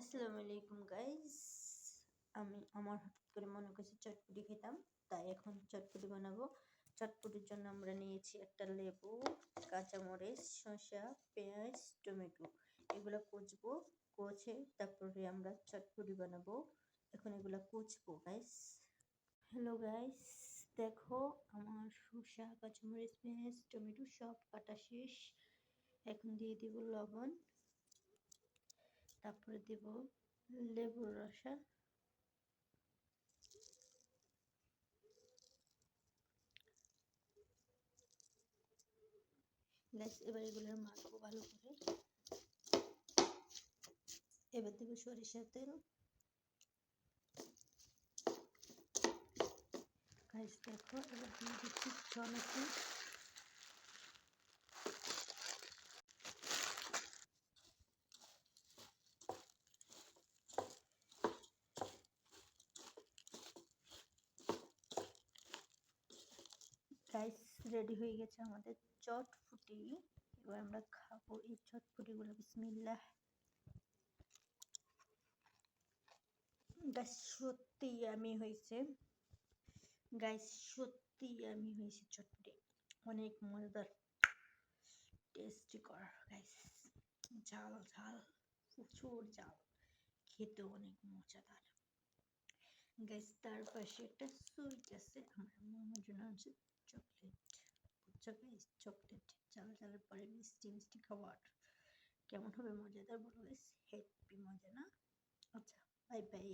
আসসালামু আলাইকুম গাইস। আমি আমার হঠাৎ করে মনে করছি চটপটি খেতাম, তাই এখন চটপটি বানাবো। চটপটির জন্য আমরা নিয়েছি একটা লেবু, কাঁচামরিচ, শসা, পেঁয়াজ, টমেটো। এগুলো কুচবো, কুচে তারপরে আমরা চটপটি বানাবো। এখন এগুলো কুচবো গাইস। হ্যালো গাইস, দেখো আমার শসা, কাঁচামরিচ, পেঁয়াজ, টমেটো সব কাটা শেষ। এখন দিয়ে দিব লবণ, তারপরে দেব লেবুর রসা, গ্যাস। এবার এগুলোর মাখবো ভালো করে। এবার দেবো সরিষার তেল। গাইস দেখো, এবার দিয়ে দিচ্ছি টমেটো, গাইস রেডি হয়ে গেছে আমাদের চটফুটি। এবার আমরা খাবো এই চটফুটিগুলো। বিসমিল্লাহ। গাইস সত্যি ইয়ামি হয়েছে, গাইস সত্যি ইয়ামি হয়েছে চটফুটি, অনেক মজাদার, টেস্টি কর গাইস। ঝাল ঝাল, প্রচুর ঝাল, খেতে অনেক মজাদার গাইস। তার পাশে একটা সুইট আছে, আমার মামার জন্য আছে চকলেট। বুঝছো গাইস, চকলেট ঝাল ঝালের পরে মিষ্টি মিষ্টি খাবার কেমন হবে মজাদার বলো গাইস। হ্যাপি মজা না? আচ্ছা, বাই বাই।